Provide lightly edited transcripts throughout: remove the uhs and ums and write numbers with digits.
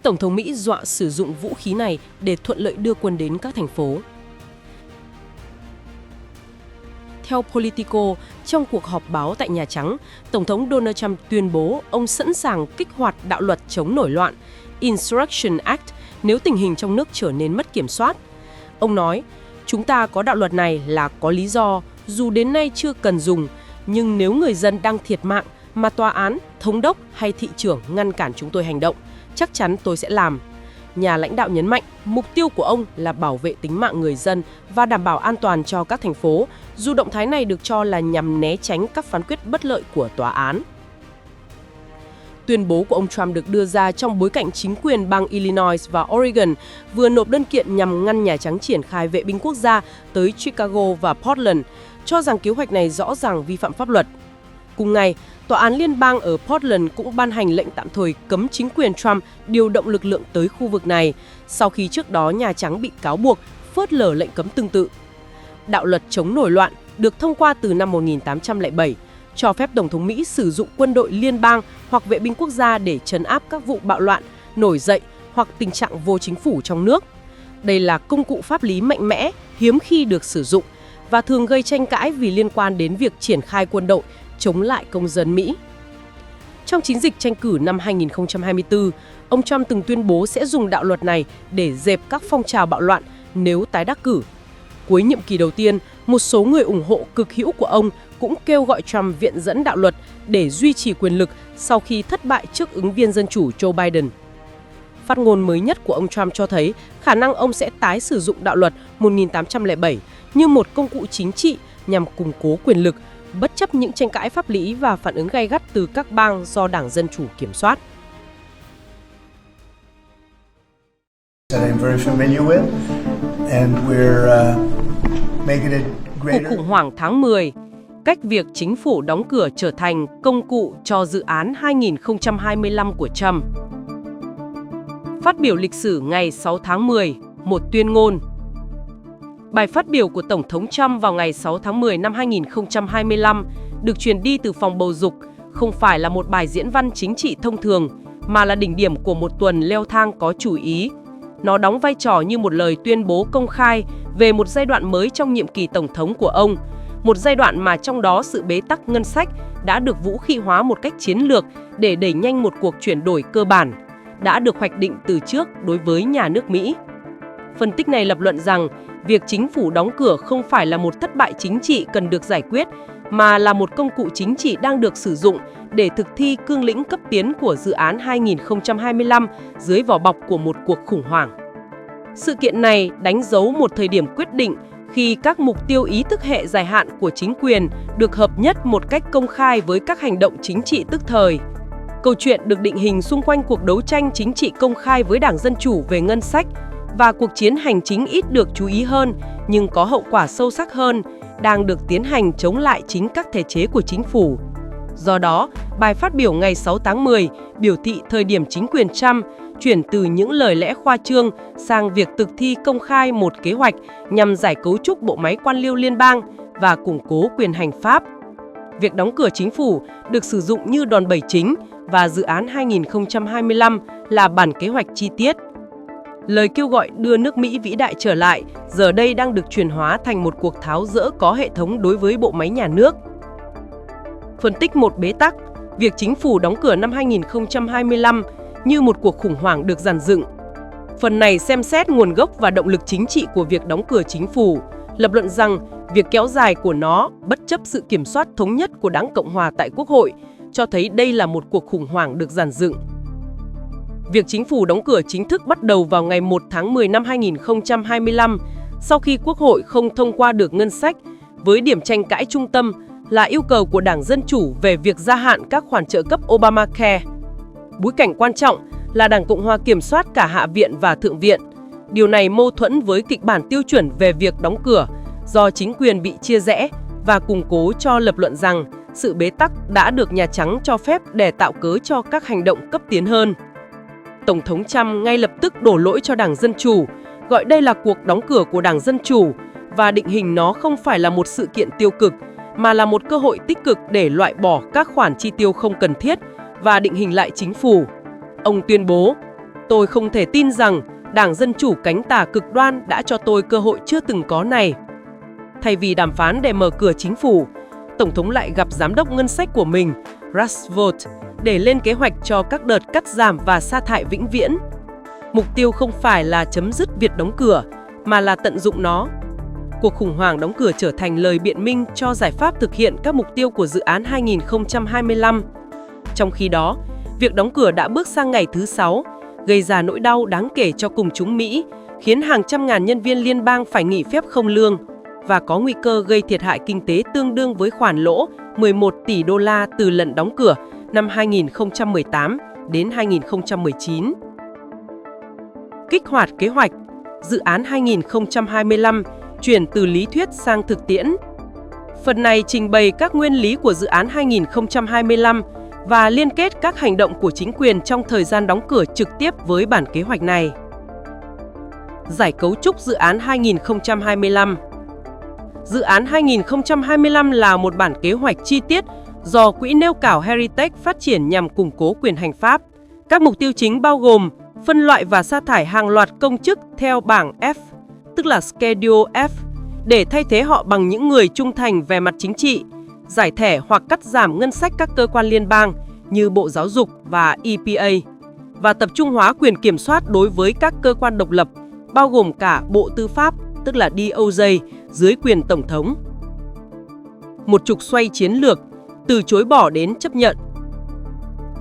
Tổng thống Mỹ dọa sử dụng vũ khí này để thuận lợi đưa quân đến các thành phố. Theo Politico, trong cuộc họp báo tại Nhà Trắng, Tổng thống Donald Trump tuyên bố ông sẵn sàng kích hoạt đạo luật chống nổi loạn, Insurrection Act, nếu tình hình trong nước trở nên mất kiểm soát. Ông nói, chúng ta có đạo luật này là có lý do, dù đến nay chưa cần dùng, nhưng nếu người dân đang thiệt mạng mà tòa án, thống đốc hay thị trưởng ngăn cản chúng tôi hành động, chắc chắn tôi sẽ làm. Nhà lãnh đạo nhấn mạnh, mục tiêu của ông là bảo vệ tính mạng người dân và đảm bảo an toàn cho các thành phố, dù động thái này được cho là nhằm né tránh các phán quyết bất lợi của tòa án. Tuyên bố của ông Trump được đưa ra trong bối cảnh chính quyền bang Illinois và Oregon vừa nộp đơn kiện nhằm ngăn Nhà Trắng triển khai vệ binh quốc gia tới Chicago và Portland, cho rằng kế hoạch này rõ ràng vi phạm pháp luật. Cùng ngày, Tòa án Liên bang ở Portland cũng ban hành lệnh tạm thời cấm chính quyền Trump điều động lực lượng tới khu vực này, sau khi trước đó Nhà Trắng bị cáo buộc phớt lờ lệnh cấm tương tự. Đạo luật chống nổi loạn được thông qua từ năm 1807, cho phép Tổng thống Mỹ sử dụng quân đội liên bang hoặc vệ binh quốc gia để trấn áp các vụ bạo loạn, nổi dậy hoặc tình trạng vô chính phủ trong nước. Đây là công cụ pháp lý mạnh mẽ, hiếm khi được sử dụng và thường gây tranh cãi vì liên quan đến việc triển khai quân đội chống lại công dân Mỹ. Trong chiến dịch tranh cử năm 2024, ông Trump từng tuyên bố sẽ dùng đạo luật này để dẹp các phong trào bạo loạn nếu tái đắc cử. Cuối nhiệm kỳ đầu tiên, một số người ủng hộ cực hữu của ông cũng kêu gọi Trump viện dẫn đạo luật để duy trì quyền lực sau khi thất bại trước ứng viên Dân Chủ Joe Biden. Phát ngôn mới nhất của ông Trump cho thấy khả năng ông sẽ tái sử dụng đạo luật 1807 như một công cụ chính trị nhằm củng cố quyền lực, bất chấp những tranh cãi pháp lý và phản ứng gay gắt từ các bang do Đảng Dân Chủ kiểm soát. Cuộc khủng hoảng tháng 10, cách việc chính phủ đóng cửa trở thành công cụ cho dự án 2025 của Trump. Phát biểu lịch sử ngày 6 tháng 10, một tuyên ngôn. Bài phát biểu của Tổng thống Trump vào ngày 6 tháng 10 năm 2025 được truyền đi từ phòng bầu dục không phải là một bài diễn văn chính trị thông thường, mà là đỉnh điểm của một tuần leo thang có chủ ý. Nó đóng vai trò như một lời tuyên bố công khai về một giai đoạn mới trong nhiệm kỳ Tổng thống của ông, một giai đoạn mà trong đó sự bế tắc ngân sách đã được vũ khí hóa một cách chiến lược để đẩy nhanh một cuộc chuyển đổi cơ bản, đã được hoạch định từ trước đối với nhà nước Mỹ. Phân tích này lập luận rằng, việc chính phủ đóng cửa không phải là một thất bại chính trị cần được giải quyết, mà là một công cụ chính trị đang được sử dụng để thực thi cương lĩnh cấp tiến của dự án 2025 dưới vỏ bọc của một cuộc khủng hoảng. Sự kiện này đánh dấu một thời điểm quyết định khi các mục tiêu ý thức hệ dài hạn của chính quyền được hợp nhất một cách công khai với các hành động chính trị tức thời. Câu chuyện được định hình xung quanh cuộc đấu tranh chính trị công khai với Đảng Dân Chủ về ngân sách và cuộc chiến hành chính ít được chú ý hơn nhưng có hậu quả sâu sắc hơn đang được tiến hành chống lại chính các thể chế của chính phủ. Do đó, bài phát biểu ngày 6 tháng 10 biểu thị thời điểm chính quyền Trump chuyển từ những lời lẽ khoa trương sang việc thực thi công khai một kế hoạch nhằm giải cấu trúc bộ máy quan liêu liên bang và củng cố quyền hành pháp. Việc đóng cửa chính phủ được sử dụng như đòn bẩy chính và dự án 2025 là bản kế hoạch chi tiết. Lời kêu gọi đưa nước Mỹ vĩ đại trở lại giờ đây đang được chuyển hóa thành một cuộc tháo dỡ có hệ thống đối với bộ máy nhà nước. Phân tích một bế tắc, việc chính phủ đóng cửa năm 2025 như một cuộc khủng hoảng được dàn dựng. Phần này xem xét nguồn gốc và động lực chính trị của việc đóng cửa chính phủ, lập luận rằng việc kéo dài của nó bất chấp sự kiểm soát thống nhất của Đảng Cộng Hòa tại Quốc hội, cho thấy đây là một cuộc khủng hoảng được dàn dựng. Việc chính phủ đóng cửa chính thức bắt đầu vào ngày 1 tháng 10 năm 2025, sau khi Quốc hội không thông qua được ngân sách, với điểm tranh cãi trung tâm là yêu cầu của Đảng Dân Chủ về việc gia hạn các khoản trợ cấp Obamacare. Bối cảnh quan trọng là Đảng Cộng Hòa kiểm soát cả Hạ viện và Thượng viện. Điều này mâu thuẫn với kịch bản tiêu chuẩn về việc đóng cửa do chính quyền bị chia rẽ và củng cố cho lập luận rằng sự bế tắc đã được Nhà Trắng cho phép để tạo cớ cho các hành động cấp tiến hơn. Tổng thống Trump ngay lập tức đổ lỗi cho Đảng Dân Chủ, gọi đây là cuộc đóng cửa của Đảng Dân Chủ và định hình nó không phải là một sự kiện tiêu cực, mà là một cơ hội tích cực để loại bỏ các khoản chi tiêu không cần thiết và định hình lại chính phủ. Ông tuyên bố, Tôi không thể tin rằng Đảng Dân Chủ cánh tả cực đoan đã cho tôi cơ hội chưa từng có này. Thay vì đàm phán để mở cửa chính phủ, Tổng thống lại gặp giám đốc ngân sách của mình, Roosevelt, để lên kế hoạch cho các đợt cắt giảm và sa thải vĩnh viễn. Mục tiêu không phải là chấm dứt việc đóng cửa, mà là tận dụng nó. Cuộc khủng hoảng đóng cửa trở thành lời biện minh cho giải pháp thực hiện các mục tiêu của dự án 2025. Trong khi đó, việc đóng cửa đã bước sang ngày thứ 6, gây ra nỗi đau đáng kể cho công chúng Mỹ, khiến hàng trăm ngàn nhân viên liên bang phải nghỉ phép không lương và có nguy cơ gây thiệt hại kinh tế tương đương với khoản lỗ 11 tỷ đô la từ lần đóng cửa năm 2018 đến 2019. Kích hoạt kế hoạch, dự án 2025 chuyển từ lý thuyết sang thực tiễn. Phần này trình bày các nguyên lý của dự án 2025 và liên kết các hành động của chính quyền trong thời gian đóng cửa trực tiếp với bản kế hoạch này. Giải cấu trúc dự án 2025. Dự án 2025 là một bản kế hoạch chi tiết do Quỹ nêu cảo Heritage phát triển nhằm củng cố quyền hành pháp. Các mục tiêu chính bao gồm phân loại và sa thải hàng loạt công chức theo bảng F, tức là Schedule F, để thay thế họ bằng những người trung thành về mặt chính trị, giải thể hoặc cắt giảm ngân sách các cơ quan liên bang như Bộ Giáo dục và EPA, và tập trung hóa quyền kiểm soát đối với các cơ quan độc lập, bao gồm cả Bộ Tư pháp, tức là DOJ, dưới quyền Tổng thống. Một trục xoay chiến lược, từ chối bỏ đến chấp nhận.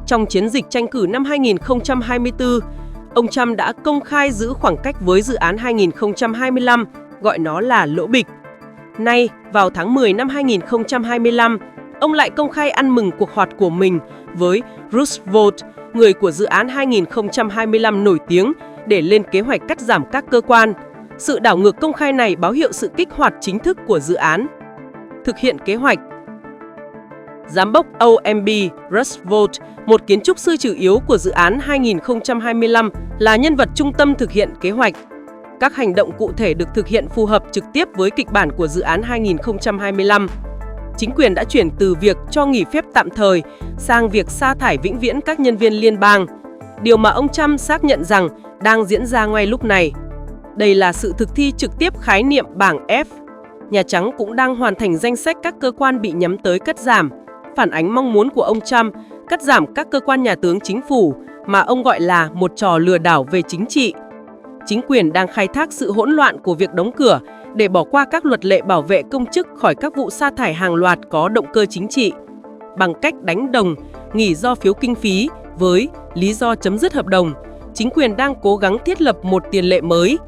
Trong chiến dịch tranh cử năm 2024, ông Trump đã công khai giữ khoảng cách với dự án 2025, gọi nó là lỗ bịch. Nay, vào tháng 10 năm 2025, ông lại công khai ăn mừng cuộc họp của mình với Roosevelt, người của dự án 2025 nổi tiếng, để lên kế hoạch cắt giảm các cơ quan. Sự đảo ngược công khai này báo hiệu sự kích hoạt chính thức của dự án. Thực hiện kế hoạch. Giám đốc OMB Roosevelt, một kiến trúc sư chủ yếu của dự án 2025, là nhân vật trung tâm thực hiện kế hoạch. Các hành động cụ thể được thực hiện phù hợp trực tiếp với kịch bản của dự án 2025. Chính quyền đã chuyển từ việc cho nghỉ phép tạm thời sang việc sa thải vĩnh viễn các nhân viên liên bang, điều mà ông Trump xác nhận rằng đang diễn ra ngay lúc này. Đây là sự thực thi trực tiếp khái niệm bảng F. Nhà Trắng cũng đang hoàn thành danh sách các cơ quan bị nhắm tới cắt giảm, phản ánh mong muốn của ông Trump cắt giảm các cơ quan nhà tướng chính phủ mà ông gọi là một trò lừa đảo về chính trị. Chính quyền đang khai thác sự hỗn loạn của việc đóng cửa để bỏ qua các luật lệ bảo vệ công chức khỏi các vụ sa thải hàng loạt có động cơ chính trị, bằng cách đánh đồng nghỉ do phiếu kinh phí với lý do chấm dứt hợp đồng. Chính quyền đang cố gắng thiết lập một tiền lệ mới.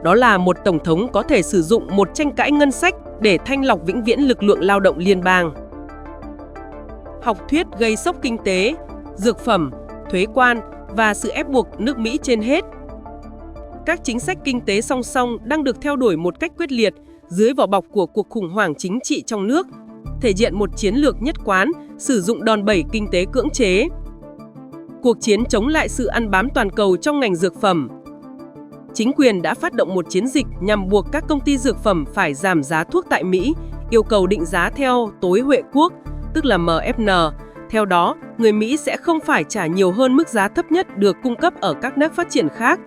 Đó là một tổng thống có thể sử dụng một tranh cãi ngân sách để thanh lọc vĩnh viễn lực lượng lao động liên bang. Học thuyết gây sốc kinh tế, dược phẩm, thuế quan và sự ép buộc nước Mỹ trên hết. Các chính sách kinh tế song song đang được theo đuổi một cách quyết liệt dưới vỏ bọc của cuộc khủng hoảng chính trị trong nước, thể hiện một chiến lược nhất quán sử dụng đòn bẩy kinh tế cưỡng chế. Cuộc chiến chống lại sự ăn bám toàn cầu trong ngành dược phẩm. Chính quyền đã phát động một chiến dịch nhằm buộc các công ty dược phẩm phải giảm giá thuốc tại Mỹ, yêu cầu định giá theo tối huệ quốc, tức là MFN. Theo đó, người Mỹ sẽ không phải trả nhiều hơn mức giá thấp nhất được cung cấp ở các nước phát triển khác.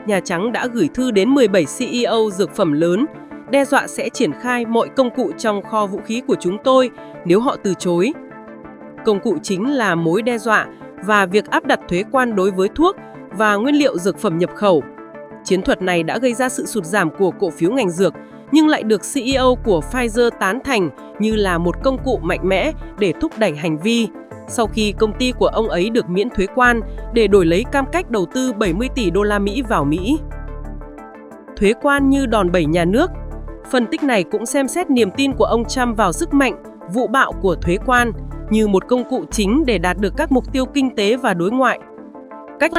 Nhà Trắng đã gửi thư đến 17 CEO dược phẩm lớn, đe dọa sẽ triển khai mọi công cụ trong kho vũ khí của chúng tôi nếu họ từ chối. Công cụ chính là mối đe dọa và việc áp đặt thuế quan đối với thuốc và nguyên liệu dược phẩm nhập khẩu. Chiến thuật này đã gây ra sự sụt giảm của cổ phiếu ngành dược, nhưng lại được CEO của Pfizer tán thành như là một công cụ mạnh mẽ để thúc đẩy hành vi, sau khi công ty của ông ấy được miễn thuế quan để đổi lấy cam kết đầu tư 70 tỷ đô la Mỹ vào Mỹ. Thuế quan như đòn bẩy nhà nước. Phân tích này cũng xem xét niềm tin của ông Trump vào sức mạnh, vụ bạo của thuế quan như một công cụ chính để đạt được các mục tiêu kinh tế và đối ngoại. Cách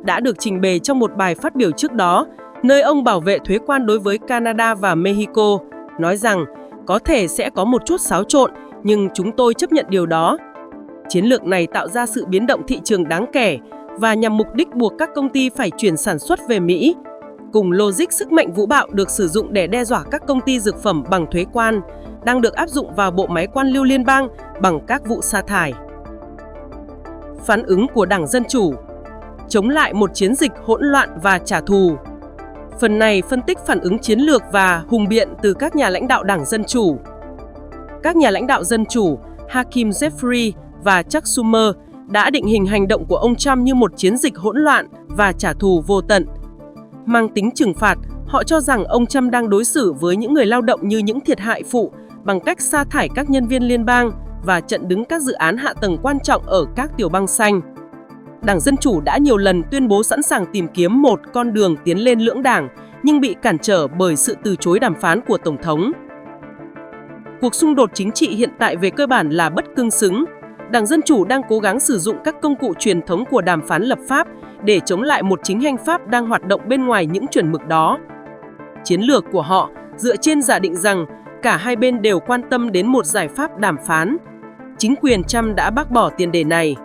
đã được trình bày trong một bài phát biểu trước đó, nơi ông bảo vệ thuế quan đối với Canada và Mexico, nói rằng có thể sẽ có một chút xáo trộn, nhưng chúng tôi chấp nhận điều đó. Chiến lược này tạo ra sự biến động thị trường đáng kể và nhằm mục đích buộc các công ty phải chuyển sản xuất về Mỹ. Cùng logic sức mạnh vũ bạo được sử dụng để đe dọa các công ty dược phẩm bằng thuế quan, đang được áp dụng vào bộ máy quan liêu liên bang bằng các vụ sa thải. Phản ứng của Đảng Dân Chủ. chống lại một chiến dịch hỗn loạn và trả thù. Phần này phân tích phản ứng chiến lược và hùng biện từ các nhà lãnh đạo Đảng Dân Chủ. Các nhà lãnh đạo Dân Chủ, Hakeem Jeffrey và Chuck Schumer đã định hình hành động của ông Trump như một chiến dịch hỗn loạn và trả thù vô tận. Mang tính trừng phạt, họ cho rằng ông Trump đang đối xử với những người lao động như những thiệt hại phụ bằng cách sa thải các nhân viên liên bang và chặn đứng các dự án hạ tầng quan trọng ở các tiểu bang xanh. Đảng Dân Chủ đã nhiều lần tuyên bố sẵn sàng tìm kiếm một con đường tiến lên lưỡng đảng, nhưng bị cản trở bởi sự từ chối đàm phán của Tổng thống. Cuộc xung đột chính trị hiện tại về cơ bản là bất cương xứng. Đảng Dân Chủ đang cố gắng sử dụng các công cụ truyền thống của đàm phán lập pháp để chống lại một chính hành pháp đang hoạt động bên ngoài những chuẩn mực đó. Chiến lược của họ dựa trên giả định rằng cả hai bên đều quan tâm đến một giải pháp đàm phán. Chính quyền Trump đã bác bỏ tiền đề này.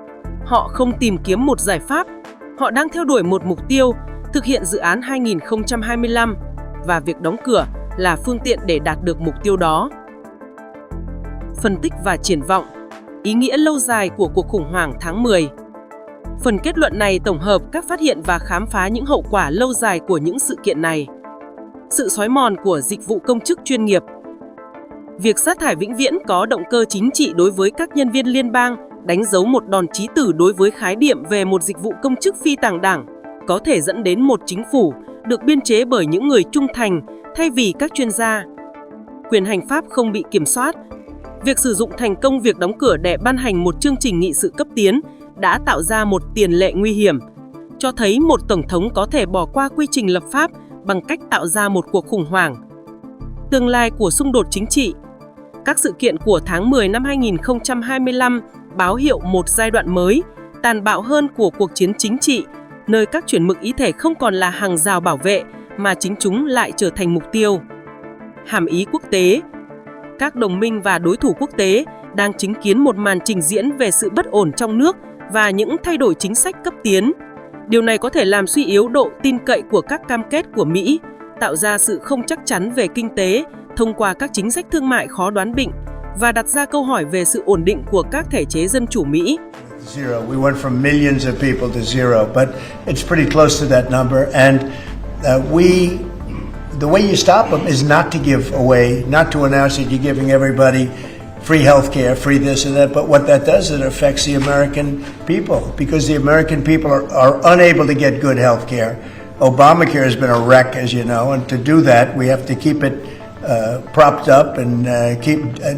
Họ không tìm kiếm một giải pháp, họ đang theo đuổi một mục tiêu, thực hiện dự án 2025, và việc đóng cửa là phương tiện để đạt được mục tiêu đó. Phân tích và triển vọng, ý nghĩa lâu dài của cuộc khủng hoảng tháng 10. Phần kết luận này tổng hợp các phát hiện và khám phá những hậu quả lâu dài của những sự kiện này. Sự xói mòn của dịch vụ công chức chuyên nghiệp. Việc sa thải vĩnh viễn có động cơ chính trị đối với các nhân viên liên bang đánh dấu một đòn chí tử đối với khái niệm về một dịch vụ công chức phi tàng đảng, có thể dẫn đến một chính phủ được biên chế bởi những người trung thành thay vì các chuyên gia. Quyền hành pháp không bị kiểm soát. Việc sử dụng thành công việc đóng cửa để ban hành một chương trình nghị sự cấp tiến đã tạo ra một tiền lệ nguy hiểm, cho thấy một tổng thống có thể bỏ qua quy trình lập pháp bằng cách tạo ra một cuộc khủng hoảng. Tương lai của xung đột chính trị. Các sự kiện của tháng 10 năm 2025 báo hiệu một giai đoạn mới, tàn bạo hơn của cuộc chiến chính trị, nơi các chuẩn mực ý thể không còn là hàng rào bảo vệ, mà chính chúng lại trở thành mục tiêu. Hàm ý quốc tế. Các đồng minh và đối thủ quốc tế đang chứng kiến một màn trình diễn về sự bất ổn trong nước và những thay đổi chính sách cấp tiến. Điều này có thể làm suy yếu độ tin cậy của các cam kết của Mỹ, tạo ra sự không chắc chắn về kinh tế thông qua các chính sách thương mại khó đoán định và đặt ra câu hỏi về sự ổn định của các thể chế dân chủ Mỹ. Zero. We went from millions of people to zero, but it's pretty close to that number. And the way you stop them is not to give away, not to announce that you're giving everybody free healthcare, free this and that. But what that does is it affects the American people because the American people are unable to get good healthcare. Obamacare has been a wreck, as you know, and to do that, we have to keep it propped up and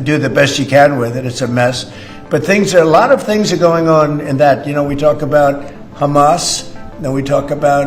do the best you can with it. It's a mess. But a lot of things are going on in that. You know, we talk about Hamas, then we talk about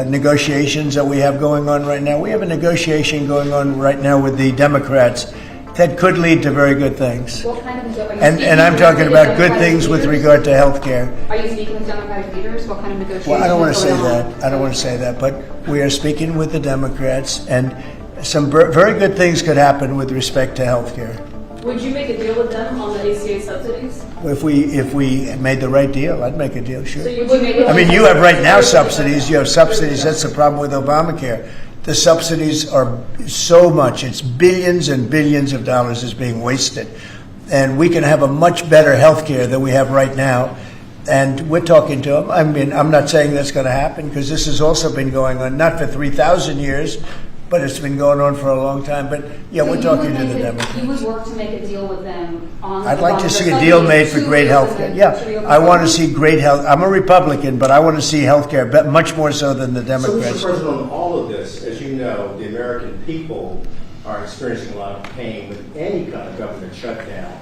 negotiations that we have going on right now. We have a negotiation going on right now with the Democrats that could lead to very good things. What kind of and I'm talking about good things with regard to health care. Are you speaking with Democratic leaders? What kind of negotiations? Well, I don't want to say that. I don't want to say that. But we are speaking with the Democrats, and some very good things could happen with respect to health care. Would you make a deal with them on the ACA subsidies? If we made the right deal, I'd make a deal, sure. So you would make it. I mean, you have right now subsidies. You have subsidies. That's the problem with Obamacare. The subsidies are so much. It's billions and billions of dollars is being wasted. And we can have a much better health care than we have right now. And we're talking to them. I mean, I'm not saying that's going to happen because this has also been going on, not for 3,000 years, but it's been going on for a long time. But yeah, we're talking to the Democrats. You would work to make a deal with them on. I'd like to see a deal made for great health care. Yeah, I want to see great health. I'm a Republican, but I want to see health care much more so than the Democrats. So, Mr. President, on all of this, as you know, the American people are experiencing a lot of pain with any kind of government shutdown.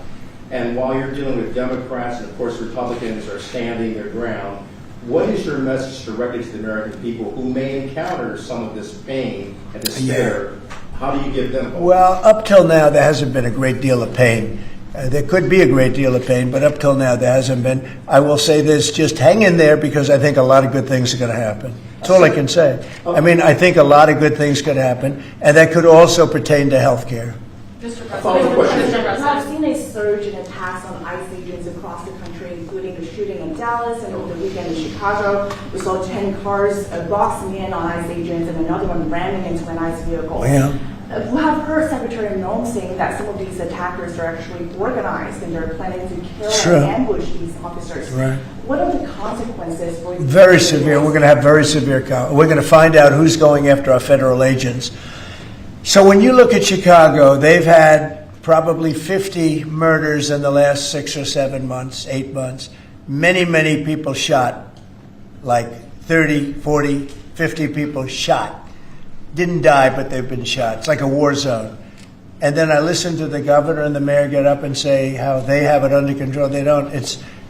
And while you're dealing with Democrats and, of course, Republicans are standing their ground, what is your message directly to the American people who may encounter some of this pain and despair? How do you give them hope? Well, up till now, there hasn't been a great deal of pain. There could be a great deal of pain, but up till now, there hasn't been. I will say this, just hang in there because I think a lot of good things are going to happen. That's all I can say. I mean, I think a lot of good things could happen, and that could also pertain to health care. Mr. Follow-up question. I've seen a surge in attacks on ICE agents across the country, including the shooting in Dallas and over the weekend in Chicago. We saw 10 cars boxing in on ICE agents and another one ramming into an ICE vehicle. Yeah. We have heard Secretary Nome saying that some of these attackers are actually organized and they're planning to kill and ambush these officers. Right. What are the consequences for you? Very severe. We're going to have very severe. We're going to find out who's going after our federal agents. So when you look at Chicago, they've had probably 50 murders in the last 6 or 7 months, 8 months. Many, many people shot, like 30, 40, 50 people shot. Didn't die, but they've been shot. It's like a war zone. And then I listen to the governor and the mayor get up and say how they have it under control. They don't.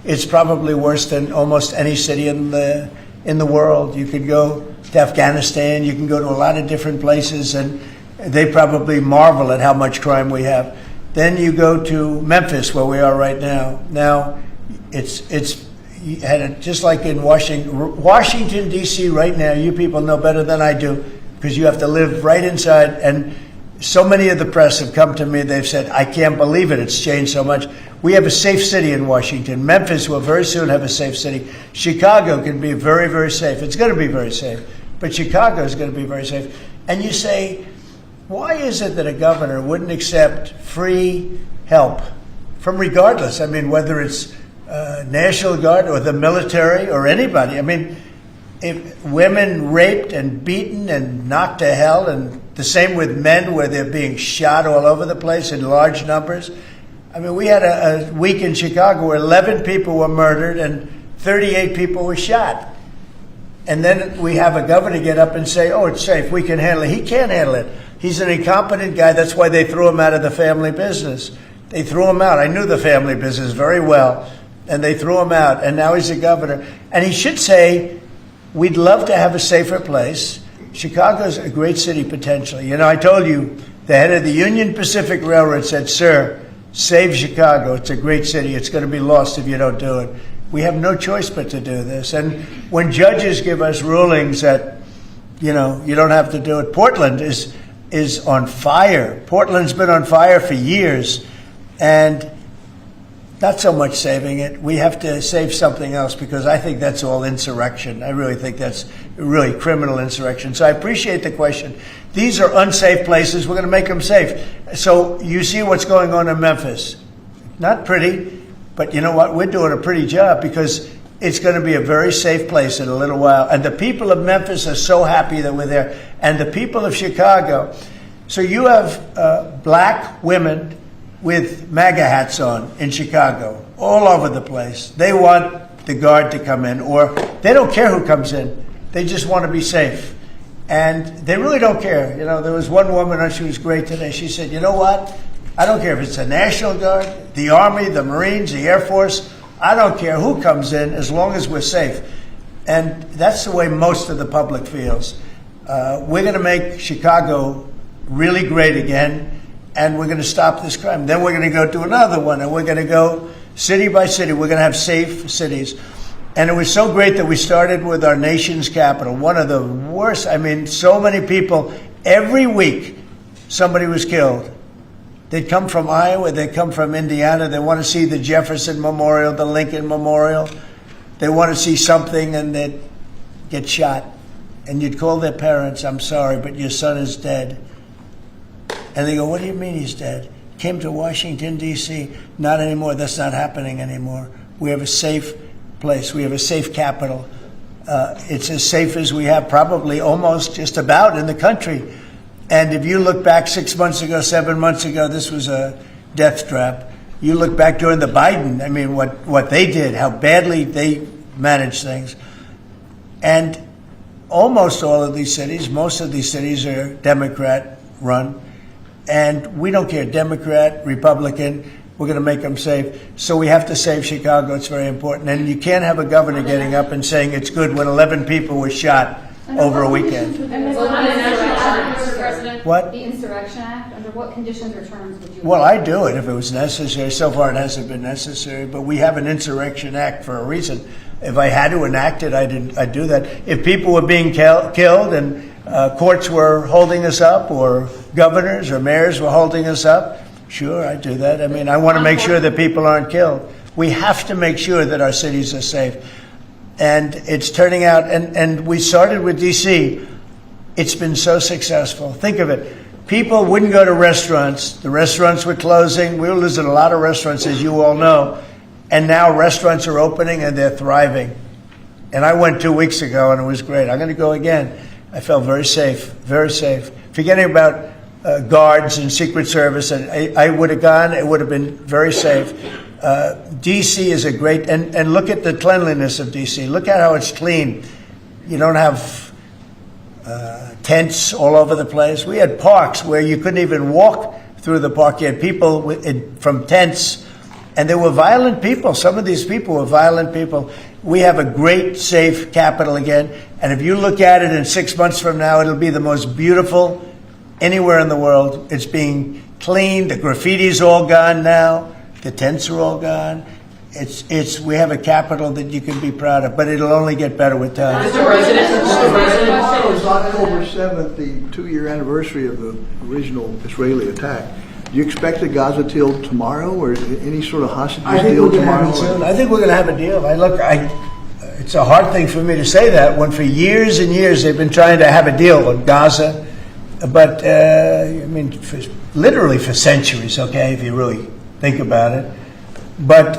It's probably worse than almost any city in the world. You could go to Afghanistan. You can go to a lot of different places, and they probably marvel at how much crime we have. Then you go to Memphis, where we are right now. Now, it's just like in Washington, D.C. right now. You people know better than I do, because you have to live right inside. And so many of the press have come to me. They've said, I can't believe it. It's changed so much. We have a safe city in Washington. Memphis will very soon have a safe city. Chicago can be very, very safe. It's going to be very safe. But Chicago is going to be very safe. And you say, why is it that a governor wouldn't accept free help from regardless? I mean, whether it's National Guard or the military or anybody. I mean, if women raped and beaten and knocked to hell, and the same with men where they're being shot all over the place in large numbers. I mean, we had a week in Chicago where 11 people were murdered and 38 people were shot. And then we have a governor get up and say, oh, it's safe, we can handle it. He can't handle it. He's an incompetent guy. That's why they threw him out of the family business. They threw him out. I knew the family business very well, and they threw him out, and now he's a governor. And he should say, we'd love to have a safer place. Chicago's a great city potentially. You know, I told you, the head of the Union Pacific Railroad said, sir, save Chicago. It's a great city. It's going to be lost if you don't do it. We have no choice but to do this. And when judges give us rulings that, you know, you don't have to do it, Portland is on fire. Portland's been on fire for years. And not so much saving it. We have to save something else, because I think that's all insurrection. I really think that's really criminal insurrection. So I appreciate the question. These are unsafe places. We're going to make them safe. So you see what's going on in Memphis. Not pretty, but you know what? We're doing a pretty job, because it's going to be a very safe place in a little while. And the people of Memphis are so happy that we're there. And the people of Chicago. So you have black women with MAGA hats on in Chicago, all over the place. They want the guard to come in, or they don't care who comes in. They just want to be safe. And they really don't care. You know, there was one woman, and she was great today. She said, you know what? I don't care if it's the National Guard, the Army, the Marines, the Air Force. I don't care who comes in, as long as we're safe. And that's the way most of the public feels. We're going to make Chicago really great again. And we're going to stop this crime. Then we're going to go to another one, and we're going to go city by city. We're going to have safe cities. And it was so great that we started with our nation's capital, one of the worst. I mean, so many people, every week somebody was killed. They'd come from Iowa, they'd come from Indiana. They want to see the Jefferson Memorial, the Lincoln Memorial. They want to see something, and they'd get shot. And you'd call their parents, I'm sorry, but your son is dead. And they go, what do you mean he's dead? Came to Washington, D.C. Not anymore. That's not happening anymore. We have a safe place. We have a safe capital. It's as safe as we have probably almost just about in the country. And if you look back 6 months ago, 7 months ago, this was a death trap. You look back during the Biden, I mean, what they did, how badly they managed things. And almost all of these cities, most of these cities are Democrat run. And we don't care, Democrat, Republican, we're going to make them safe. So we have to save Chicago. It's very important. And you can't have a governor getting up and saying it's good when 11 people were shot over a weekend. What? The Insurrection Act, under what conditions or terms would you? Well, I'd do it if it was necessary. So far it hasn't been necessary, but we have an Insurrection Act for a reason. If I had to enact it, I'd do that. If people were being killed and courts were holding us up, or governors or mayors were holding us up, sure, I'd do that. I mean, I want to make sure that people aren't killed. We have to make sure that our cities are safe. And it's turning out, and we started with D.C. It's been so successful. Think of it. people wouldn't go to restaurants. The restaurants were closing. We were losing a lot of restaurants, as you all know. And now restaurants are opening and they're thriving. And I went 2 weeks ago and it was great. I'm going to go again. I felt very safe, very safe. Forgetting about guards and Secret Service, and I would have gone. It would have been very safe. D.C. is a great, and look at the cleanliness of D.C. Look at how it's clean. You don't have tents all over the place. We had parks where you couldn't even walk through the park. You had people from tents, and they were violent people. Some of these people were violent people. We have a great, safe capital again, and if you look at it in 6 months from now, it'll be the most beautiful anywhere in the world. It's being cleaned. The graffiti's all gone now. The tents are all gone. We have a capital that you can be proud of, but it'll only get better with time. Mr. President, tomorrow is October 7th, the 2-year anniversary of the original Israeli attack. Do you expect a Gaza deal tomorrow, or any sort of hostage deal tomorrow? I think we're going to have a deal. It's a hard thing for me to say that when for years and years they've been trying to have a deal with Gaza, but I mean, literally for centuries. Okay, if you really think about it. But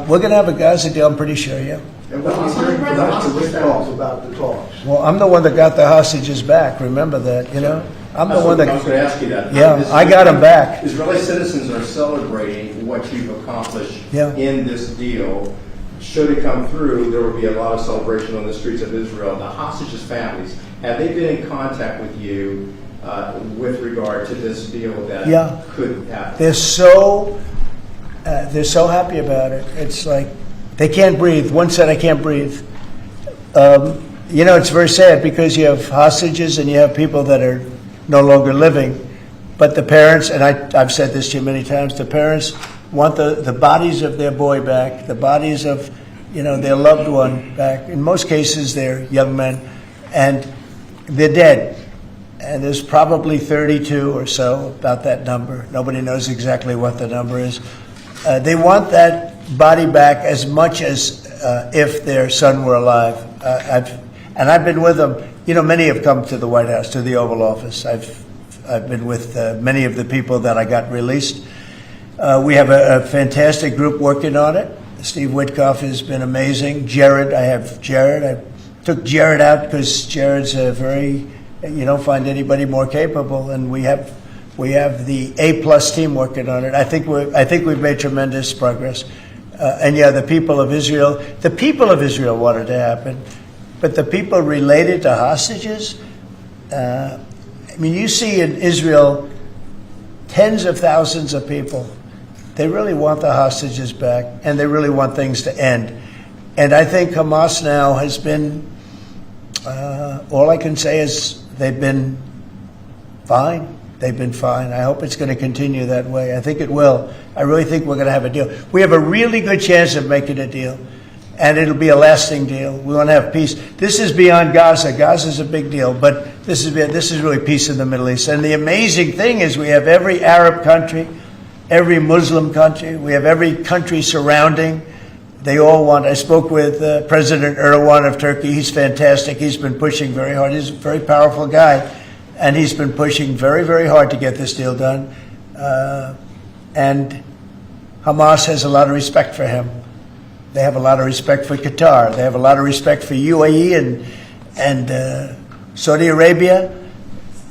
we're going to have a Gaza deal, I'm pretty sure, yeah. And what are you hearing from the talks about the talks? Well, I'm the one that got the hostages back. Remember that, you know? I'm the one that... I was going to ask you that. Yeah, I got them back. Israeli citizens are celebrating what you've accomplished in this deal. Should it come through, there will be a lot of celebration on the streets of Israel. The hostages' families, have they been in contact with you with regard to this deal that could happen? They're so happy about it. It's like they can't breathe. One said, I can't breathe. You know, it's very sad because you have hostages and you have people that are no longer living. But the parents, and I've said this to you many times, the parents want the bodies of their boy back, the bodies of, you know, their loved one back. In most cases, they're young men, and they're dead. And there's probably 32 or so, about that number. Nobody knows exactly what the number is. They want that body back as much as if their son were alive. I've been with them. You know, many have come to the White House, to the Oval Office. I've been with many of the people that I got released. We have a fantastic group working on it. Steve Witkoff has been amazing. Jared, I have Jared. I took Jared out because Jared's a very, you don't find anybody more capable, and we have the A+ team working on it. I think we've made tremendous progress. And yeah, the people of Israel wanted to happen, but the people related to hostages, I mean, you see in Israel tens of thousands of people. They really want the hostages back, and they really want things to end. And I think Hamas now has been, all I can say is they've been fine. They've been fine. I hope it's going to continue that way. I think it will. I really think we're going to have a deal. We have a really good chance of making a deal, and it'll be a lasting deal. We want to have peace. This is beyond Gaza. Gaza is a big deal, but this is really peace in the Middle East. And the amazing thing is we have every Arab country, every Muslim country. We have every country surrounding. They all want. I spoke with President Erdogan of Turkey. He's fantastic. He's been pushing very hard. He's a very powerful guy. And he's been pushing very, very hard to get this deal done. And Hamas has a lot of respect for him. They have a lot of respect for Qatar. They have a lot of respect for UAE and Saudi Arabia.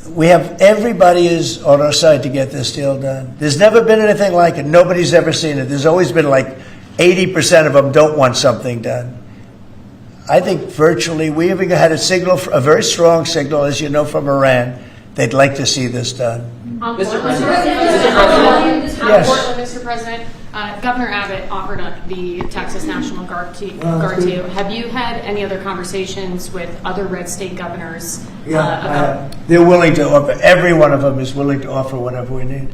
We have, everybody is on our side to get this deal done. There's never been anything like it. Nobody's ever seen it. There's always been like 80% of them don't want something done. I think virtually, we even had a very strong signal, as you know, from Iran. They'd like to see this done. Mr. President, yes. Mr. President, Governor Abbott offered up the Texas National Guard to you. Have you had any other conversations with other red state governors? They're willing to offer. Every one of them is willing to offer whatever we need.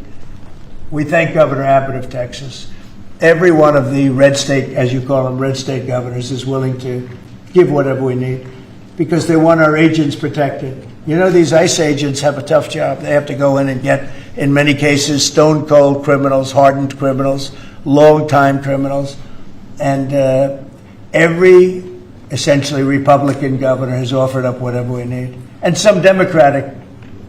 We thank Governor Abbott of Texas. Every one of the red state, as you call them, red state governors is willing to give whatever we need because they want our agents protected. You know, these ICE agents have a tough job. They have to go in and get, in many cases, stone cold criminals, hardened criminals, long-time criminals. And every, essentially, Republican governor has offered up whatever we need. And some Democratic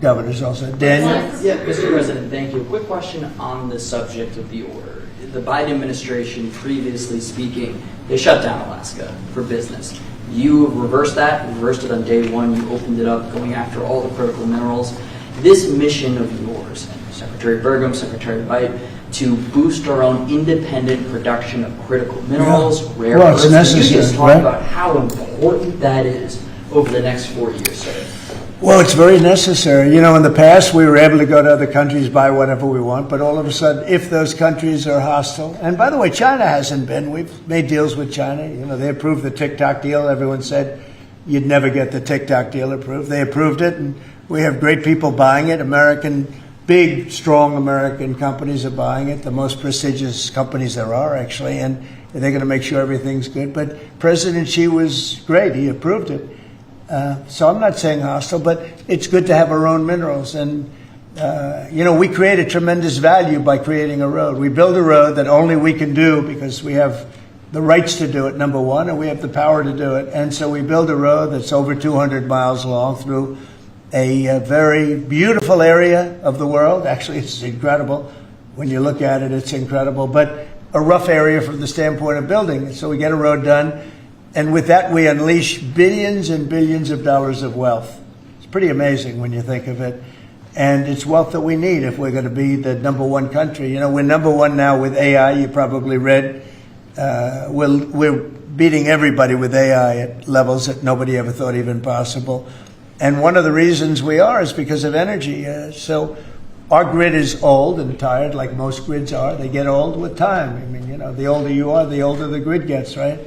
governors also. Daniel? Yeah, Mr. President, thank you. Quick question on the subject of the order. The Biden administration, previously speaking, they shut down Alaska for business. You reversed that, you reversed it on day one, you opened it up, going after all the critical minerals. This mission of yours, Secretary Burgum, Secretary White, to boost our own independent production of critical minerals, rare earths. Can you just talk about how important that is over the next 4 years, sir? Well, it's very necessary. You know, in the past, we were able to go to other countries, buy whatever we want, but all of a sudden, if those countries are hostile, and by the way, China hasn't been. We've made deals with China. You know, they approved the TikTok deal. Everyone said you'd never get the TikTok deal approved. They approved it, and we have great people buying it. Big, strong American companies are buying it, the most prestigious companies there are, actually, and they're going to make sure everything's good. But President Xi was great. He approved it. So I'm not saying hostile, but it's good to have our own minerals. And, you know, we create a tremendous value by creating a road. We build a road that only we can do because we have the rights to do it, number one, and we have the power to do it. And so we build a road that's over 200 miles long through a very beautiful area of the world. Actually, it's incredible. When you look at it, it's incredible. But a rough area from the standpoint of building. So we get a road done. And with that, we unleash billions and billions of dollars of wealth. It's pretty amazing when you think of it. And it's wealth that we need if we're going to be the number one country. You know, we're number one now with AI. You probably read. We're beating everybody with AI at levels that nobody ever thought even possible. And one of the reasons we are is because of energy. So our grid is old and tired, like most grids are. They get old with time. I mean, you know, the older you are, the older the grid gets, right?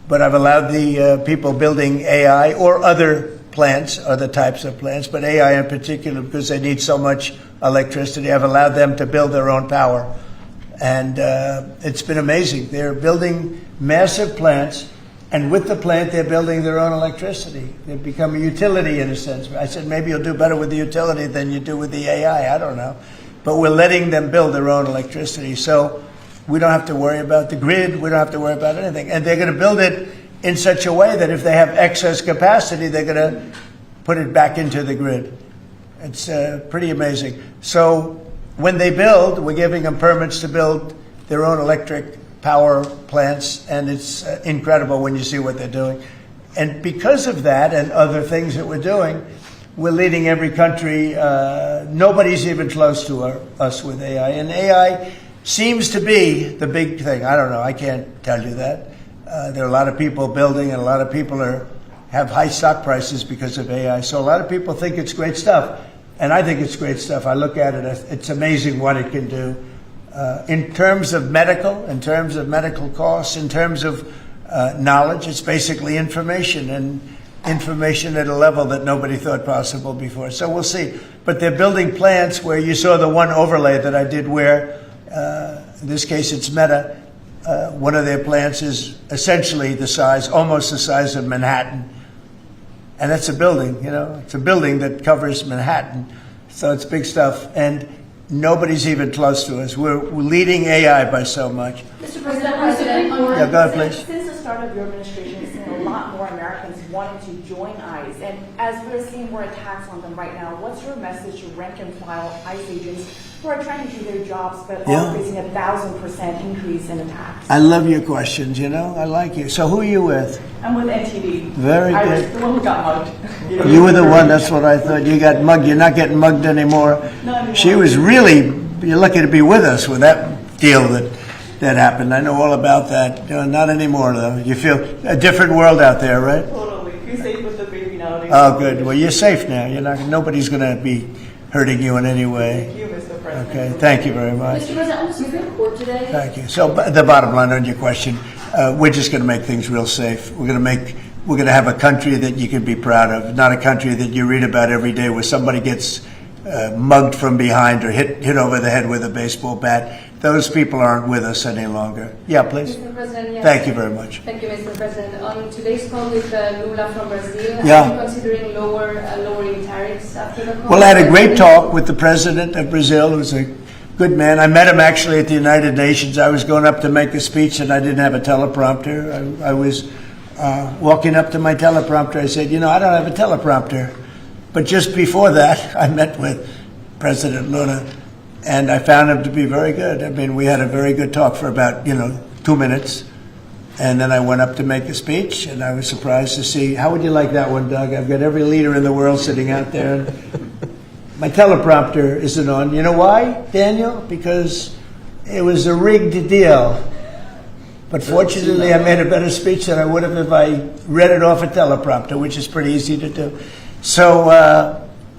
But I've allowed the people building AI or other plants, other types of plants, but AI in particular, because they need so much electricity, I've allowed them to build their own power. And it's been amazing. They're building massive plants, and with the plant, they're building their own electricity. They've become a utility in a sense. I said, maybe you'll do better with the utility than you do with the AI. I don't know. But we're letting them build their own electricity. So we don't have to worry about the grid. We don't have to worry about anything. And they're going to build it in such a way that if they have excess capacity, they're going to put it back into the grid. It's pretty amazing. So when they build, we're giving them permits to build their own electric power plants, and it's incredible when you see what they're doing. And because of that and other things that we're doing, we're leading every country. Nobody's even close to us with AI. And AI seems to be the big thing. I don't know. I can't tell you that. There are a lot of people building, and a lot of people have high stock prices because of AI. So a lot of people think it's great stuff. And I think it's great stuff. I look at it as it's amazing what it can do. In terms of medical costs, in terms of knowledge, it's basically information, and information at a level that nobody thought possible before. So we'll see. But they're building plants where you saw the one overlay that I did where, in this case it's Meta, one of their plants is essentially almost the size of Manhattan. And that's a building, you know. It's a building that covers Manhattan. So it's big stuff. And nobody's even close to us. We're leading AI by so much. Mr. President, yeah, go ahead, please. Since the start of your administration, we've seen a lot more Americans wanting to join ICE. And as we're seeing more attacks on them right now, what's your message to rank and file ICE agents who are trying to do their jobs but are facing 1,000% increase in attacks? I love your questions, you know. I like you. So who are you with? I'm with NTD. Very good. I was the one who got mugged. You were the one, that's what I thought. You got mugged. You're not getting mugged anymore. Not anymore. She was really, you're lucky to be with us with that deal that happened. I know all about that. Not anymore, though. You feel a different world out there, right? Totally. You're safe with the baby nowadays. Oh, good. Well, you're safe now. Nobody's going to be hurting you in any way. Thank you, Mr. President. Okay, thank you very much. Mr. President, on the Supreme Court today. Thank you. So the bottom line on your question, we're just going to make things real safe. We're going to have a country that you can be proud of, not a country that you read about every day where somebody gets mugged from behind or hit over the head with a baseball bat. Those people aren't with us any longer. Yeah, please. Mr. President, yes. Thank you very much. Thank you, Mr. President. On today's call with Lula from Brazil, Yeah. are you considering lowering tariffs after the call? Well, I had a great talk with the president of Brazil, who's a good man. I met him actually at the United Nations. I was going up to make a speech and I didn't have a teleprompter. I was walking up to my teleprompter. I said, I don't have a teleprompter. But just before that, I met with President Lula, and I found him to be very good. I mean, we had a very good talk for about, 2 minutes. And then I went up to make a speech, and I was surprised to see, how would you like that one, Doug? I've got every leader in the world sitting out there. My teleprompter isn't on. You know why, Daniel? Because it was a rigged deal. But fortunately, I made a better speech than I would have if I read it off a teleprompter, which is pretty easy to do. So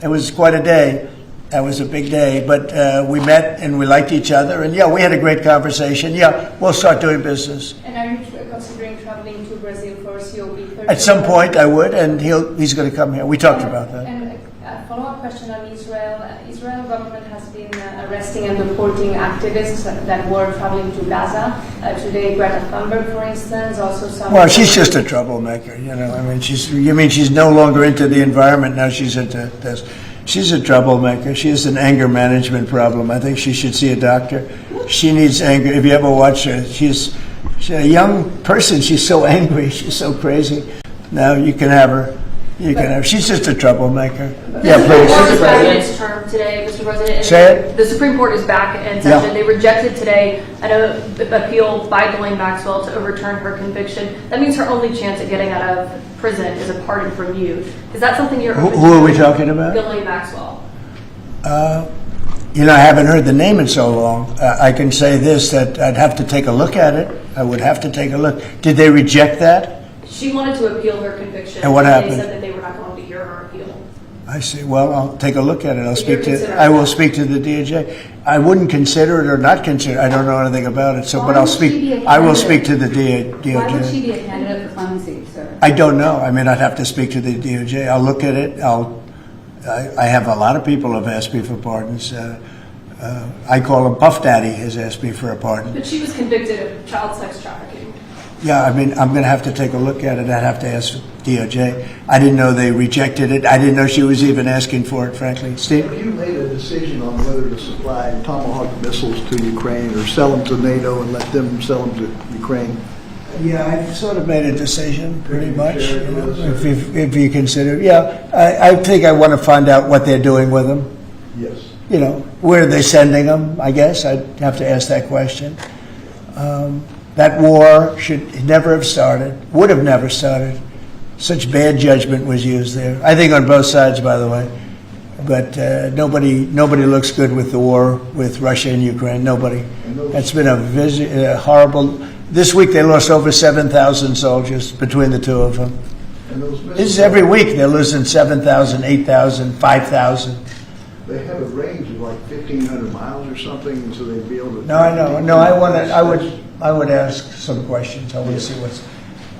it was quite a day. That was a big day. But we met and we liked each other. And yeah, we had a great conversation. Yeah, we'll start doing business. And are you considering traveling to Brazil for COP30? At some point I would, and he's going to come here. We talked about that. And a follow-up question on Israel. Israel government has been arresting and deporting activists that were traveling to Gaza. Today, Greta Thunberg, for instance, also some... Well, she's just a troublemaker, I mean, she's no longer into the environment, now she's into this. She's a troublemaker. She has an anger management problem. I think she should see a doctor. She needs anger. If you ever watch her, she's a young person. She's so angry. She's so crazy. Now you can have her. She's just a troublemaker. Yeah, please. The Supreme Court is back in its term today, Mr. President. Say it. The Supreme Court is back in session. Yeah. They rejected today an appeal by Ghislaine Maxwell to overturn her conviction. That means her only chance at getting out of prison is a pardon from you. Is that something you're open to? Who are we talking about? Ghislaine Maxwell. I haven't heard the name in so long. I can say this, that I'd have to take a look at it. I would have to take a look. Did they reject that? She wanted to appeal her conviction. And what happened? They said that they were not going to hear her appeal. I see. Well, I'll take a look at it. I will speak to the DOJ. I wouldn't consider it or not consider it. I don't know anything about it. So, but I'll speak. I will speak to the DOJ. Why would she be a candidate for clemency, sir? I don't know. I mean, I'd have to speak to the DOJ. I'll look at it. I have a lot of people who have asked me for pardons. I call him Puff Daddy has asked me for a pardon. But she was convicted of child sex trafficking. Yeah, I mean, I'm going to have to take a look at it. I'd have to ask DOJ. I didn't know they rejected it. I didn't know she was even asking for it, frankly. Steve? Have you made a decision on whether to supply Tomahawk missiles to Ukraine or sell them to NATO and let them sell them to Ukraine? Yeah, I've sort of made a decision, pretty much. If you consider, yeah, I think I want to find out what they're doing with them. Yes. Where are they sending them? I guess I'd have to ask that question. That war should never have started, would have never started. Such bad judgment was used there. I think on both sides, by the way. But nobody looks good with the war with Russia and Ukraine. Nobody. That's been a horrible. This week they lost over 7,000 soldiers between the two of them. This is every week they're losing 7,000, 8,000, 5,000. They have a range of like 1,500 miles or something, so they'd be able to. No, I know. No, I would ask some questions. I want to see what's.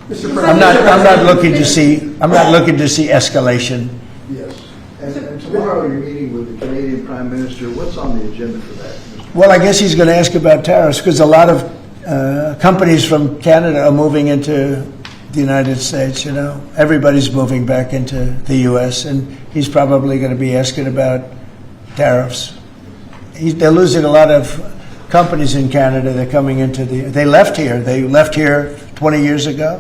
I'm not looking to see. I'm not looking to see escalation. Yes. And tomorrow you're meeting with the Canadian Prime Minister. What's on the agenda for that? Well, I guess he's going to ask about tariffs because a lot of companies from Canada are moving into the United States. Everybody's moving back into the U.S. and he's probably going to be asking about tariffs. They're losing a lot of companies in Canada. They're coming into they left here. They left here 20 years ago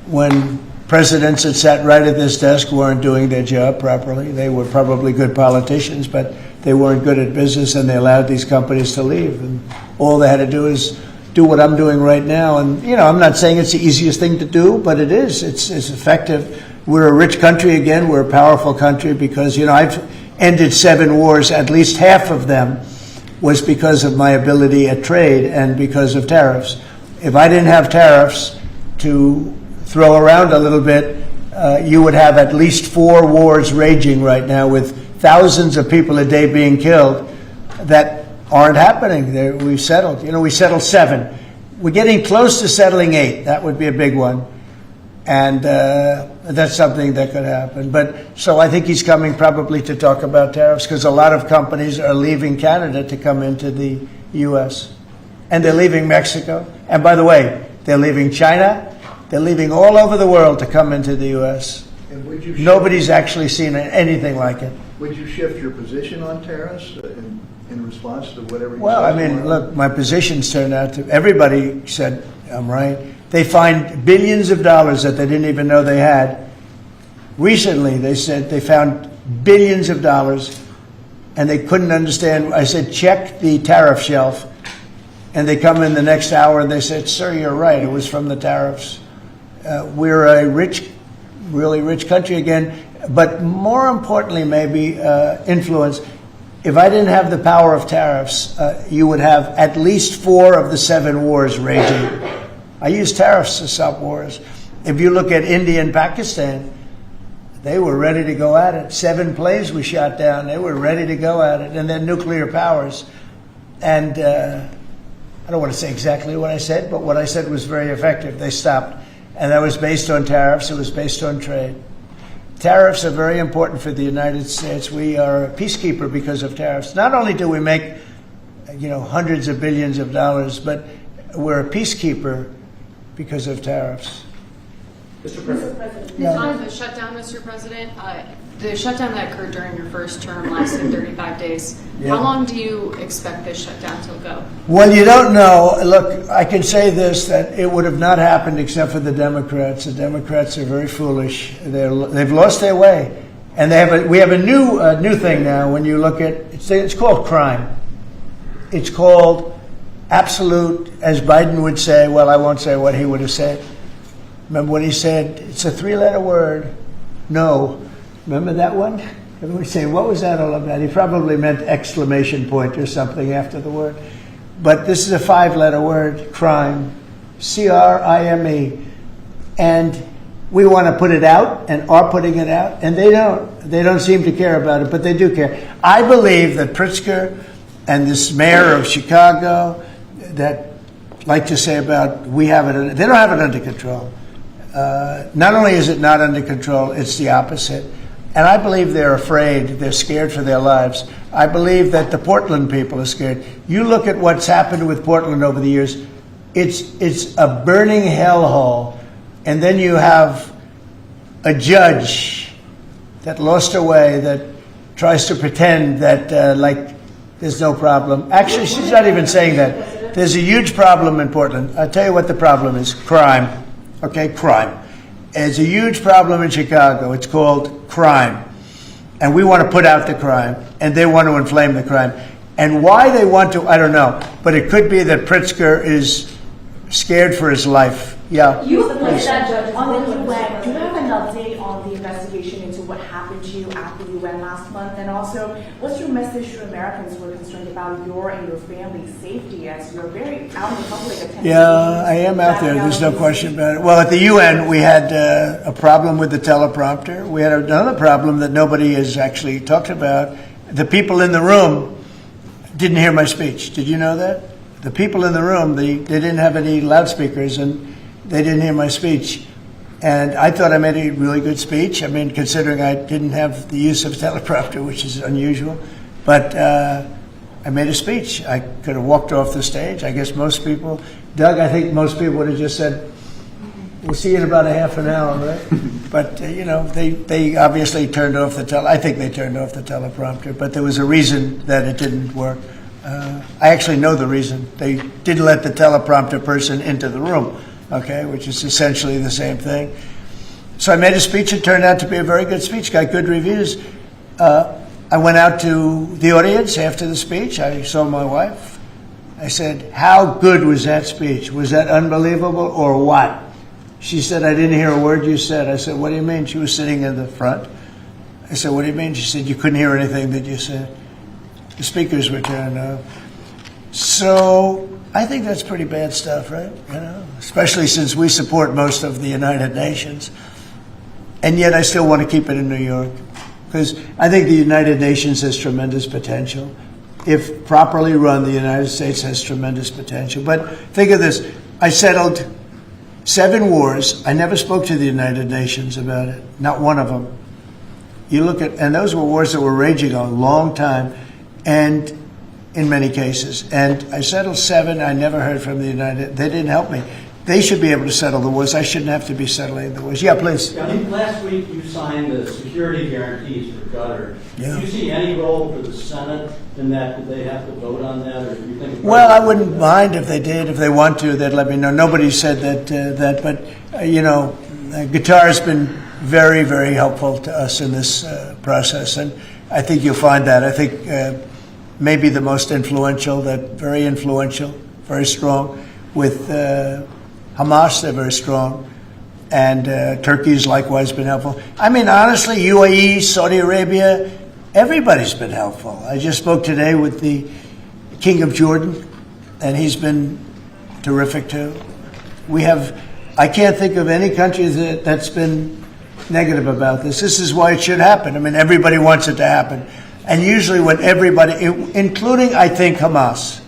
when presidents that sat right at this desk weren't doing their job properly. They were probably good politicians, but they weren't good at business, and they allowed these companies to leave. And all they had to do is do what I'm doing right now. And, I'm not saying it's the easiest thing to do, but it is. It's effective. We're a rich country again. We're a powerful country because, I've ended 7 wars. At least half of them was because of my ability at trade and because of tariffs. If I didn't have tariffs to throw around a little bit, you would have at least 4 wars raging right now with thousands of people a day being killed that aren't happening. We've settled. We settled 7. We're getting close to settling 8. That would be a big one. And that's something that could happen. So I think he's coming probably to talk about tariffs because a lot of companies are leaving Canada to come into the U.S. And they're leaving Mexico. And by the way, they're leaving China. They're leaving all over the world to come into the U.S. And would you Nobody's actually seen anything like it. Would you shift your position on tariffs in response to whatever you Well, said I mean, tomorrow? look, my positions turned out to, everybody said I'm right. They find billions of dollars that they didn't even know they had. Recently, they said they found billions of dollars, and they couldn't understand. I said, check the tariff shelf. And they come in the next hour and they said, sir, you're right, it was from the tariffs. We're a rich, really rich country again, but more importantly maybe influence. If I didn't have the power of tariffs, you would have at least 4 of the 7 wars raging. I use tariffs to stop wars. If you look at India and Pakistan, they were ready to go at it. 7 planes we shot down. They were ready to go at it. And they're nuclear powers. And I don't want to say exactly what I said, but what I said was very effective. They stopped. And that was based on tariffs. It was based on trade. Tariffs are very important for the United States. We are a peacekeeper because of tariffs. Not only do we make, hundreds of billions of dollars, but we're a peacekeeper because of tariffs. Mr. President. On the shutdown, Mr. President, the shutdown that occurred during your first term lasted 35 days. Yeah. How long do you expect this shutdown to go? Well, you don't know. Look, I can say this, that it would have not happened except for the Democrats. The Democrats are very foolish. They've lost their way. And we have a new thing now when you look at, it's called crime. It's called absolute, as Biden would say, well, I won't say what he would have said. Remember what he said? It's a 3-letter word. No. Remember that one? Everybody say, what was that all about? He probably meant exclamation point or something after the word. But this is a 5-letter word, crime. C-R-I-M-E. And we want to put it out and are putting it out. And they don't. They don't seem to care about it, but they do care. I believe that Pritzker and this mayor of Chicago that like to say about they don't have it under control. Not only is it not under control, it's the opposite. And I believe they're afraid, they're scared for their lives. I believe that the Portland people are scared. You look at what's happened with Portland over the years, it's a burning hellhole. And then you have a judge that lost her way, that tries to pretend that like there's no problem. Actually, she's not even saying that. There's a huge problem in Portland. I'll tell you what the problem is, crime. Okay, crime. It's a huge problem in Chicago. It's called crime. And we want to put out the crime, and they want to inflame the crime. And why they want to, I don't know. But it could be that Pritzker is scared for his life. Yeah. You placed that judge on the UN. Do you have an update on the investigation into what happened to you at the UN last month? And also, what's your message to Americans who are concerned about your and your family's safety as you're very out in public attending? Yeah, I am out there. There's no question about it. Well, at the UN, we had a problem with the teleprompter. We had another problem that nobody has actually talked about. The people in the room didn't hear my speech. Did you know that? The people in the room, they didn't have any loudspeakers, and they didn't hear my speech. And I thought I made a really good speech. I mean, considering I didn't have the use of teleprompter, which is unusual. But I made a speech. I could have walked off the stage. I guess most people, Doug, I think most people would have just said, we'll see you in about a half an hour, right? But, they obviously turned off I think they turned off the teleprompter. But there was a reason that it didn't work. I actually know the reason. They didn't let the teleprompter person into the room. Okay, which is essentially the same thing. So I made a speech. It turned out to be a very good speech, got good reviews. I went out to the audience after the speech. I saw my wife. I said, how good was that speech? Was that unbelievable or what? She said, I didn't hear a word you said. I said, what do you mean? She was sitting in the front. I said, what do you mean? She said, you couldn't hear anything that you said. The speakers were turned off. So I think that's pretty bad stuff, right? Especially since we support most of the United Nations. And yet I still want to keep it in New York. Because I think the United Nations has tremendous potential. If properly run, the United States has tremendous potential. But think of this. I settled 7 wars. I never spoke to the United Nations about it. Not one of them. You look at, and those were wars that were raging a long time. And in many cases. And I settled 7. I never heard from the United. They didn't help me. They should be able to settle the wars. I shouldn't have to be settling the wars. Yeah, please. I think last week you signed the security guarantees for Qatar. Yeah. Do you see any role for the Senate in that? Do they have to vote on that, or do you think? Well, I wouldn't mind if they did. If they want to, they'd let me know. Nobody said that. But guitar's been very, very helpful to us in this process. And I think you'll find that. I think maybe the most influential, very strong. With Hamas, they're very strong. And Turkey's likewise been helpful. I mean, honestly, UAE, Saudi Arabia, everybody's been helpful. I just spoke today with the King of Jordan, and he's been terrific too. I can't think of any country that's been negative about this. This is why it should happen. I mean, everybody wants it to happen. And usually when everybody, including, I think, Hamas,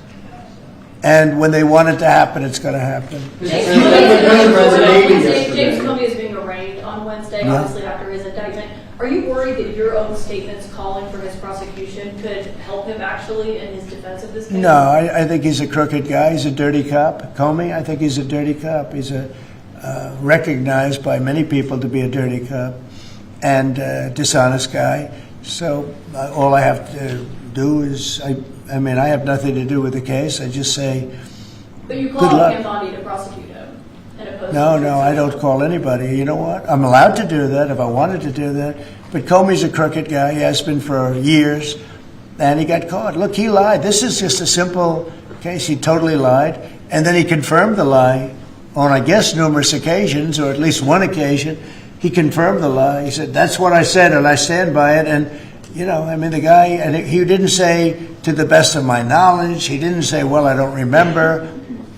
and when they want it to happen, it's going to happen. James Comey is being arraigned on Wednesday, obviously after his indictment. Are you worried that your own statements calling for his prosecution could help him actually in his defense of this case? No, I think he's a crooked guy. He's a dirty cop. Comey, I think he's a dirty cop. He's recognized by many people to be a dirty cop and dishonest guy. So all I have to do is, I have nothing to do with the case. I just say, but you call on him body to prosecute him and oppose No, I don't call anybody. You know what? I'm allowed to do that if I wanted to do that. But Comey's a crooked guy. He has been for years. And he got caught. Look, he lied. This is just a simple case. He totally lied. And then he confirmed the lie on, I guess, numerous occasions, or at least one occasion. He confirmed the lie. He said, that's what I said, and I stand by it. And, the guy, and he didn't say, to the best of my knowledge. He didn't say, well, I don't remember.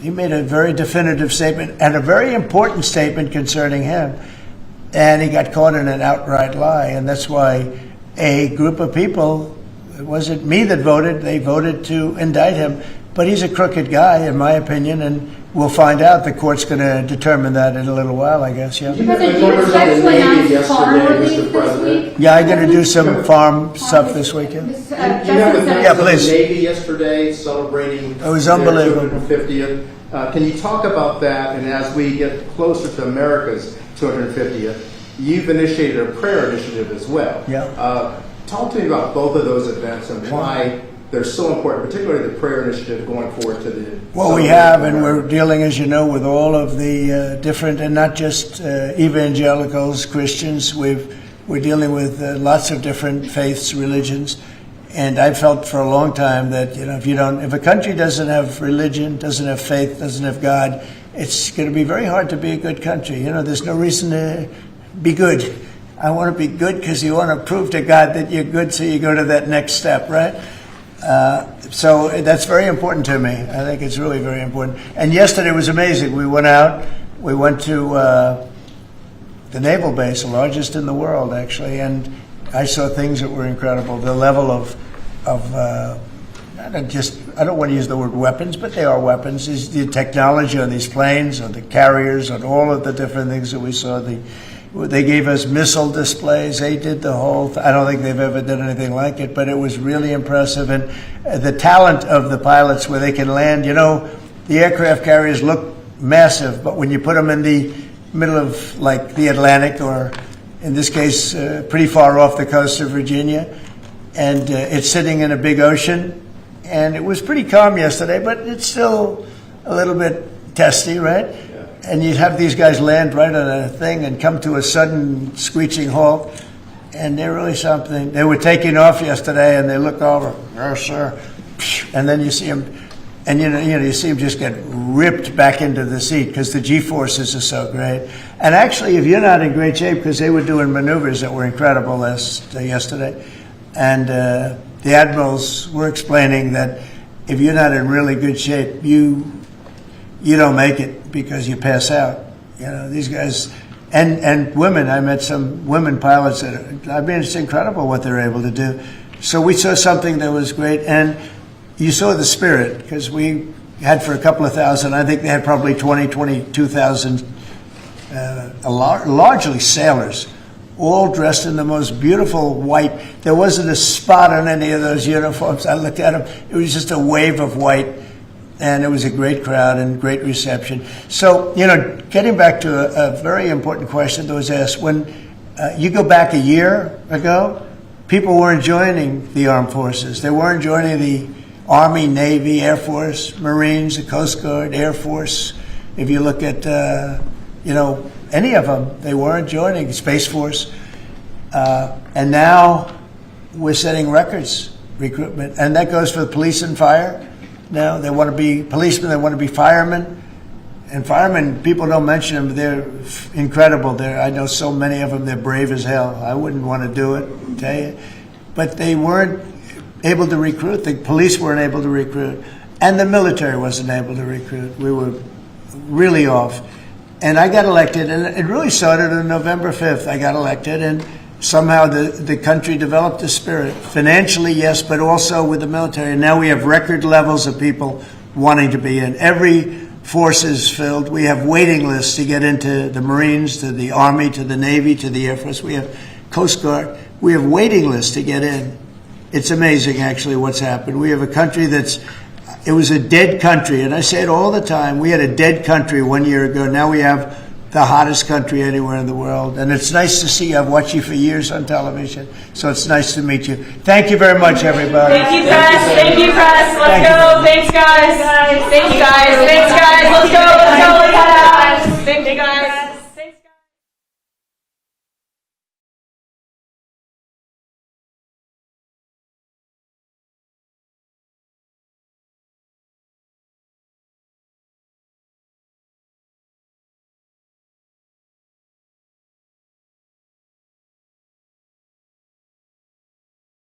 He made a very definitive statement and a very important statement concerning him. And he got caught in an outright lie. And that's why a group of people, it wasn't me that voted, they voted to indict him. But he's a crooked guy, in my opinion, and we'll find out. The court's going to determine that in a little while, I guess, yeah. President, do you expect to announce farm relief this week? Yeah, I'm going to do some farm stuff this weekend. Did you have a Yeah, please. the Navy yesterday celebrating It was unbelievable. their 250th. Can you talk about that? And as we get closer to America's 250th, you've initiated a prayer initiative as well. Yeah. Talk to me about both of those events and why they're so important, particularly the prayer initiative going forward to the... Well, we have, and we're dealing, as you know, with all of the different, and not just evangelicals, Christians. We're dealing with lots of different faiths, religions. And I've felt for a long time that, if a country doesn't have religion, doesn't have faith, doesn't have God, it's going to be very hard to be a good country. There's no reason to be good. I want to be good because you want to prove to God that you're good, so you go to that next step, right? So that's very important to me. I think it's really very important. And yesterday was amazing. We went to the naval base, the largest in the world, actually, and I saw things that were incredible. The level of I don't want to use the word weapons, but they are weapons. Is the technology on these planes, on the carriers, on all of the different things that we saw. They gave us missile displays. They did the whole I don't think they've ever done anything like it, but it was really impressive. And the talent of the pilots where they can land, the aircraft carriers look massive, but when you put them in the middle of like the Atlantic, or in this case, pretty far off the coast of Virginia, and it's sitting in a big ocean, and it was pretty calm yesterday, but it's still a little bit testy, right? And you'd have these guys land right on a thing and come to a sudden screeching halt. And they're really something. They were taking off yesterday, and they look over, yes, sir. And then you see them, and you see them just get ripped back into the seat because the G-forces are so great. And actually, if you're not in great shape, because they were doing maneuvers that were incredible yesterday, and the admirals were explaining that if you're not in really good shape, you don't make it because you pass out. These guys, and women, I met some women pilots it's incredible what they're able to do. So we saw something that was great, and you saw the spirit, because we had for a couple of thousand, I think they had probably 22,000, largely sailors, all dressed in the most beautiful white. There wasn't a spot on any of those uniforms. I looked at them, it was just a wave of white. And it was a great crowd and great reception. So, getting back to a very important question that was asked, when you go back a year ago, people weren't joining the armed forces. They weren't joining the Army, Navy, Air Force, Marines, the Coast Guard, Air Force. If you look at, any of them. They weren't joining Space Force. And now we're setting records, recruitment. And that goes for the police and fire. Now they want to be policemen, they want to be firemen. And firemen, people don't mention them, but they're incredible. I know so many of them, they're brave as hell. I wouldn't want to do it, tell you. But they weren't able to recruit. The police weren't able to recruit. And the military wasn't able to recruit. We were really off. And I got elected, and it really started on November 5th. I got elected, and somehow the country developed a spirit. Financially, yes, but also with the military. And now we have record levels of people wanting to be in. Every force is filled. We have waiting lists to get into the Marines, to the Army, to the Navy, to the Air Force. We have Coast Guard. We have waiting lists to get in. It's amazing, actually, what's happened. We have a country it was a dead country, and I say it all the time. We had a dead country 1 year ago. Now we have the hottest country anywhere in the world. And it's nice to see you. I've watched you for years on television, so it's nice to meet you. Thank you very much, everybody. Thank you, press. Thank you, press. Let's go. Thanks, guys. Thank you, guys. Thanks, guys. Let's go. Let's go. Let's go. Thank you, guys.